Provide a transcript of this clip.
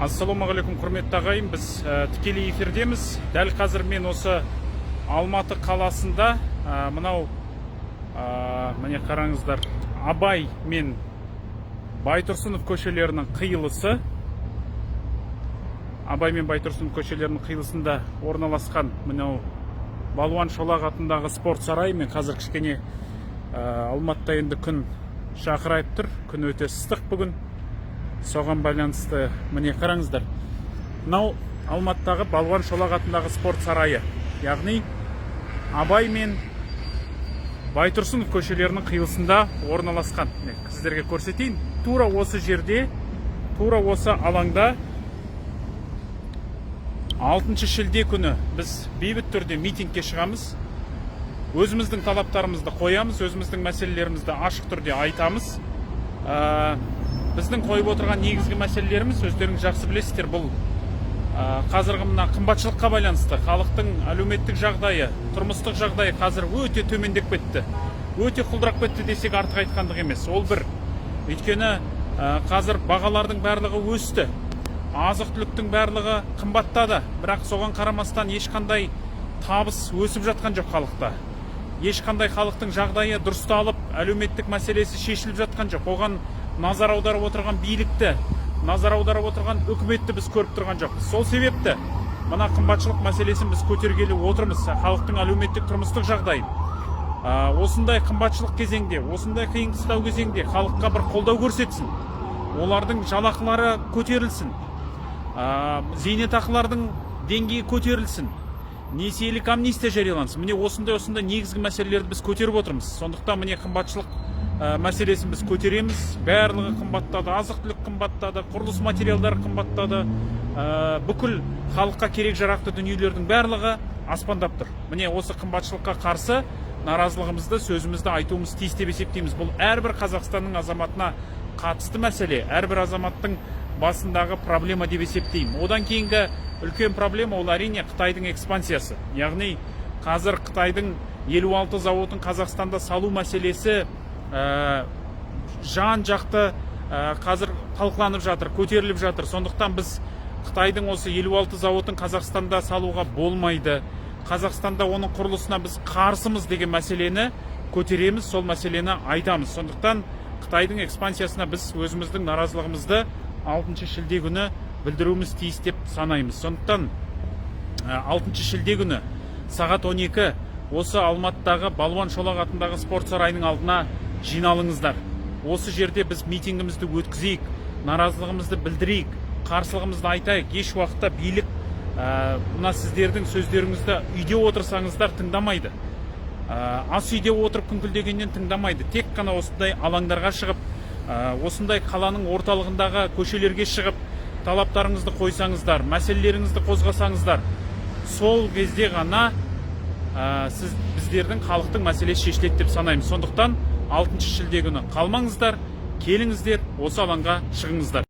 Ассалаумағалейкум, құрметті ағайын, біз тікелей эфирдеміз. Дәл қазір мен осы Алматы қаласында мынау міне қараңыздар, Абай мен Байтұрсынов көшелерінің қиылысы. Абай мен Байтұрсынов көшелерінің қиылысында орналасқан мынау Балуан Шолақ атындағы спорт сарайы. Мен қазір кішкене Алматыда енді күн шақырайып тұр. Күн өте ыстық бүгін. Соған байланысты міне қараңыздар. Мынау Алматыдағы Балуан Шолақ атындағы спорт сарайы. Яғни Абай мен Байтұрсынов көшелерінің қиылысында орналасқан. Сіздерге көрсетейін. Тура осы жерде, тура осы алаңда 6 шілде күні біз бейбіт түрде митингке шығамыз. Өзіміздің талаптарымызды қоямыз, өзіміздің мәселелерімізді ашық түрде айтамыз. Біздің қойып отырған негізгі мәселелеріміз, өздеріңіз жақсы білесіздер, бұл қазіргі мына қымбатшылыққа байланысты. Халықтың әлеуметтік жағдайы, тұрмыстық жағдайы қазір өте төмендеп кетті. Өте құлдырап кетті десек артық айтқандық емес. Ол бір. Өйткені қазір бағалардың барлығы өсті. Азық-түліктің барлығы қымбаттады. Бірақ соған қарамастан ешқандай табыс өсіп жатқан жоқ халықта. Ешқандай халықтың жағдайы дұрысталып, әлеуметтік мәселесі шешіліп жатқан жоқ. Оған назар аударып отырған билікті, назар аударып отырған үкіметті біз көріп тұрған жоқпыз. Сол себепті мына қымбатшылық мәселесін біз көтергелі отырмыз. Халықтың әлеуметтік тұрмыстық жағдайын. Осындай қымбатшылық кезеңде, осындай қиын-қыстау кезеңде халыққа бір қолдау көрсетсін. Олардың жалақылары көтерілсін. Зейнетақылардың деңгейі көтерілсін. Несиелік амнистия жариялансын. Міне осындай негізгі мәселелерді біз көтеріп отырмыз. Сондықтан міне қымбатшылық мәселесін біз көтереміз. Барлығы қымбаттады, азық-түлік қымбаттады, құрылыс материалдары қымбаттады. Бүкіл халыққа керек жарақты дүниелердің барлығы аспандап тұр. Міне осы қымбатшылыққа қарсы наразылығымызды, сөзімізді айтуымыз тиіс деп есептейміз. Бұл әрбір Қазақстанның азаматына қатысты мәселе, әрбір азаматтың басындағы проблема деп есептеймін. Одан кейінгі үлкен проблема ол әрине Қытайдың экспансиясы. Яғни қазір Қытайдың 56 зауытын Қазақстанда салу мәселесі жан жақты қазір талқыланып жатыр, көтеріліп жатыр. Сондықтан біз Қытайдың осы 56 зауытын Қазақстанда салуға болмайды. Қазақстанда оның құрылысына біз қарсымыз деген мәселені көтереміз, сол мәселені айтамыз. Сондықтан Қытайдың экспансиясына біз өзіміздің наразылығымызды 6 шілде күні білдіруіміз тиіс деп санаймыз. Сондықтан 6 шілде күні сағат 12 осы Алматыдағы Балуан Шолақ атындағы спорт сарайының алдына жиналыңыздар. Осы жерде біз митингімізді өткізейік, наразылығымызды білдірейік, қарсылығымызды айтайық. Еш уақытта билік мына сіздердің сөздеріңізді үйде отырсаңыздар тыңдамайды. Ас үйде отырып күңкілдегеннен тыңдамайды. Тек қана осындай алаңдарға шығып, осындай қаланың орталығындағы көшелерге шығып, талаптарыңызды қойсаңыздар, мәселелеріңізді қозғасаңыздар, сол кезде ғана біздердің халықтың мәселесі шешіледі деп санаймыз. Сондықтан 6 шілде күні қалмаңыздар, келіңіздер, осы алаңға шығыңыздар.